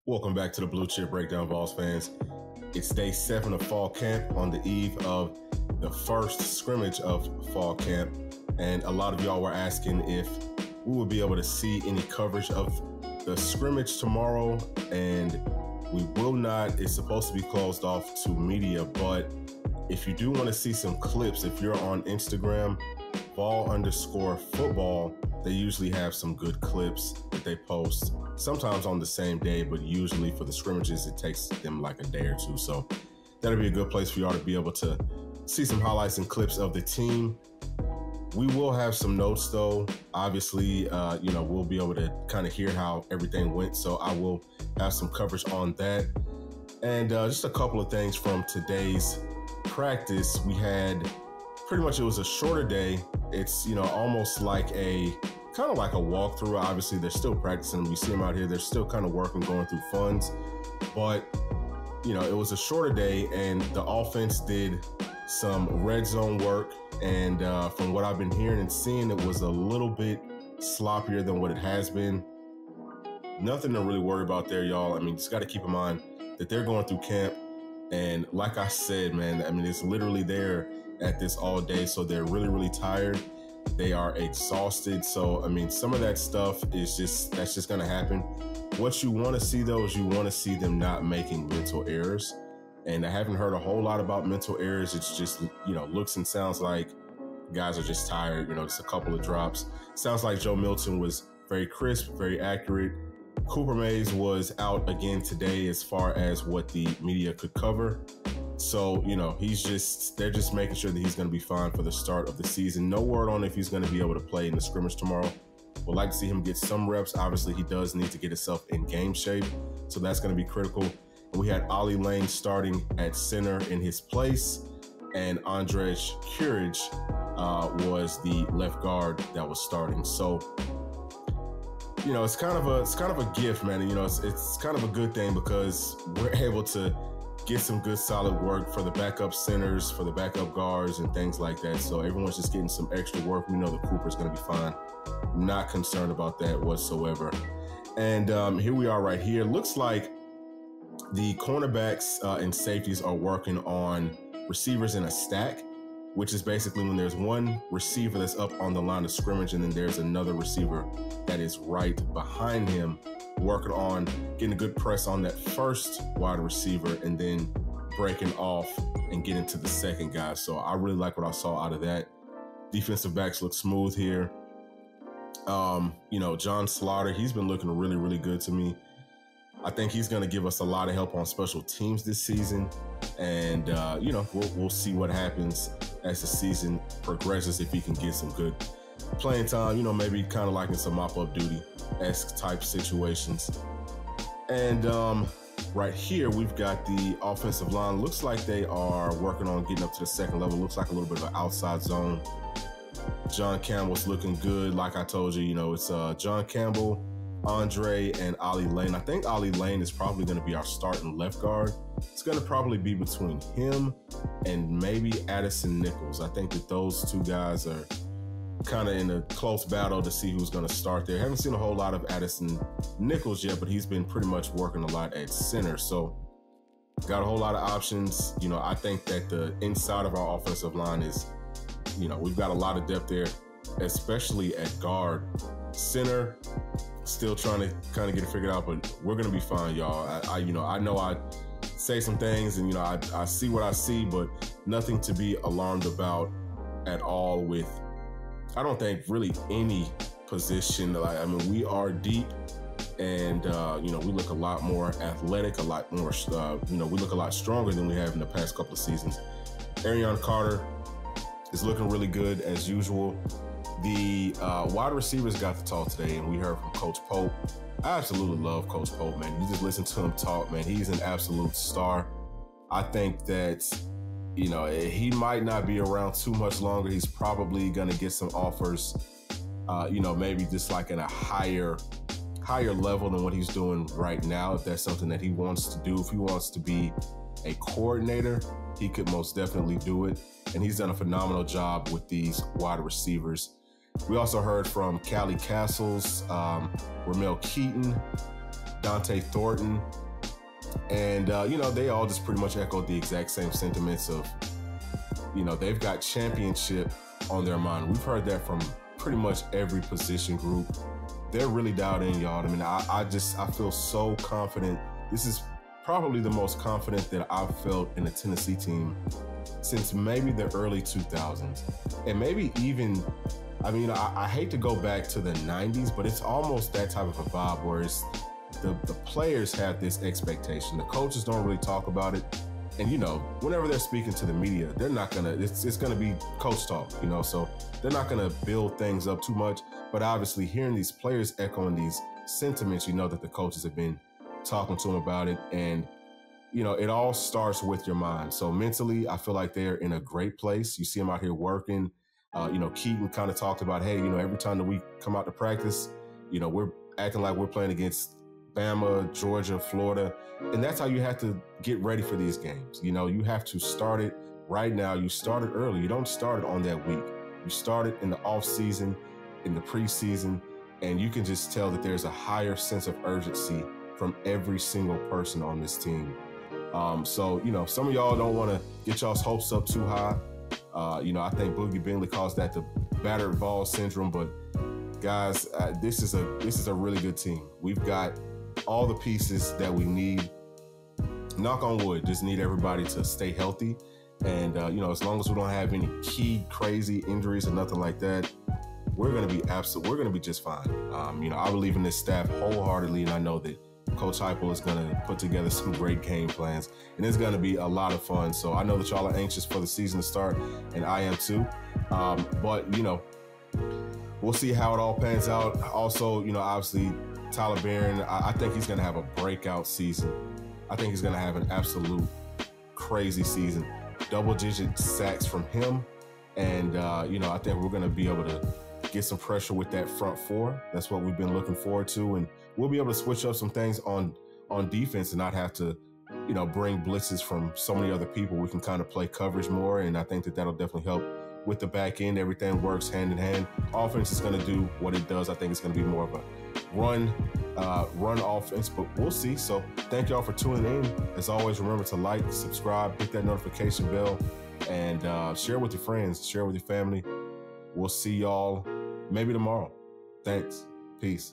Welcome back to the Blue Chip Breakdown, Vols fans. It's day 7 of fall camp on the eve of the first scrimmage of fall camp. And a lot of y'all were asking if we would be able to see any coverage of the scrimmage tomorrow. And we will not. It's supposed to be closed off to media. But if you do want to see some clips, if you're on Instagram, Vol_football, they usually have some good clips that they post, sometimes on the same day, but usually for the scrimmages, it takes them like a day or two. So that'll be a good place for y'all to be able to see some highlights and clips of the team. We will have some notes though. Obviously, we'll be able to kind of hear how everything went. So I will have some coverage on that. And just a couple of things from today's practice. We had pretty much, it was a shorter day. It's, almost like kind of like a walkthrough. Obviously, they're still practicing. We see them out here. They're still kind of working, going through funds. But, it was a shorter day, and the offense did some red zone work. And from what I've been hearing and seeing, it was a little bit sloppier than what it has been. Nothing to really worry about there, y'all. I mean, just got to keep in mind that they're going through camp. And like I said, man, I mean, it's literally there at this all day. So they're really, really tired. They are exhausted. So, I mean, some of that stuff is that's just going to happen. What you want to see, though, is you want to see them not making mental errors. And I haven't heard a whole lot about mental errors. It's just, looks and sounds like guys are just tired. Just a couple of drops. Sounds like Joe Milton was very crisp, very accurate. Cooper Mays was out again today as far as what the media could cover. So, they're just making sure that he's going to be fine for the start of the season. No word on if he's going to be able to play in the scrimmage tomorrow. Would like to see him get some reps. Obviously, he does need to get himself in game shape. So that's going to be critical. And we had Ollie Lane starting at center in his place. And Andrej Karic was the left guard that was starting. So, it's kind of a gift, man. It's kind of a good thing because we're able to get some good solid work for the backup centers, for the backup guards and things like that. So everyone's just getting some extra work. We know that Cooper's going to be fine. Not concerned about that whatsoever. And here we are right here. Looks like the cornerbacks and safeties are working on receivers in a stack, which is basically when there's one receiver that's up on the line of scrimmage and then there's another receiver that is right behind him, working on getting a good press on that first wide receiver and then breaking off and getting to the second guy. So I really like what I saw out of that. Defensive backs look smooth here. John Slaughter, he's been looking really, really good to me. I think he's going to give us a lot of help on special teams this season. And, we'll see what happens as the season progresses if he can get some good playing time, maybe kind of like in some mop-up duty-esque type situations. And right here, we've got the offensive line. Looks like they are working on getting up to the second level. Looks like a little bit of an outside zone. John Campbell's looking good. Like I told you, it's John Campbell, Andre, and Ollie Lane. I think Ollie Lane is probably going to be our starting left guard. It's going to probably be between him and maybe Addison Nichols. I think that those two guys are kind of in a close battle to see who's going to start there. Haven't seen a whole lot of Addison Nichols yet, but he's been pretty much working a lot at center. So got a whole lot of options. I think that the inside of our offensive line is, we've got a lot of depth there, especially at guard. Center, still trying to kind of get it figured out, but we're going to be fine, y'all. I know I say some things and, I see what I see, but nothing to be alarmed about at all with, I don't think, really any position. We are deep and, we look a lot more athletic, a lot more, we look a lot stronger than we have in the past couple of seasons. Arion Carter is looking really good as usual. The wide receivers got the talk today, and we heard from Coach Pope. I absolutely love Coach Pope, man. You just listen to him talk, man. He's an absolute star. I think that, he might not be around too much longer. He's probably going to get some offers, maybe just like in a higher level than what he's doing right now. If that's something that he wants to do, if he wants to be a coordinator, he could most definitely do it. And he's done a phenomenal job with these wide receivers. We also heard from Callie Castles, Ramel Keaton, Dante Thornton. And, they all just pretty much echoed the exact same sentiments of, they've got championship on their mind. We've heard that from pretty much every position group. They're really dialed in, y'all. I mean, I feel so confident. This is probably the most confident that I've felt in a Tennessee team since maybe the early 2000s. And maybe even, I hate to go back to the 90s, but it's almost that type of a vibe where it's the players have this expectation. The coaches don't really talk about it. And, whenever they're speaking to the media, they're not going to, it's going to be coach talk, so they're not going to build things up too much. But obviously hearing these players echoing these sentiments, that the coaches have been talking to them about it. And, it all starts with your mind. So mentally, I feel like they're in a great place. You see them out here working. Keaton kind of talked about, hey, every time that we come out to practice, we're acting like we're playing against Bama, Georgia, Florida. And that's how you have to get ready for these games. You have to start it right now. You start it early. You don't start it on that week. You start it in the off season, in the preseason, and you can just tell that there's a higher sense of urgency from every single person on this team. So some of y'all don't want to get y'all's hopes up too high. I think Boogie Bingley calls that the battered Vols syndrome, but guys, this is a really good team. We've got all the pieces that we need. Knock on wood, just need everybody to stay healthy. And, as long as we don't have any key crazy injuries or nothing like that, we're going to be just fine. I believe in this staff wholeheartedly, and I know that Coach Heupel is going to put together some great game plans, and it's going to be a lot of fun. So I know that y'all are anxious for the season to start, and I am too. But, we'll see how it all pans out. Also, obviously, Tyler Barron, I think he's going to have a breakout season. I think he's going to have an absolute crazy season. Double-digit sacks from him. And, I think we're going to be able to get some pressure with that front four. That's what we've been looking forward to. And we'll be able to switch up some things on defense and not have to, bring blitzes from so many other people. We can kind of play coverage more. And I think that that'll definitely help with the back end. Everything works hand in hand. Offense is going to do what it does. I think it's going to be more of a run offense, but we'll see. So thank y'all for tuning in. As always, remember to like, subscribe, hit that notification bell, and share with your friends, share with your family. We'll see y'all maybe tomorrow. Thanks. Peace.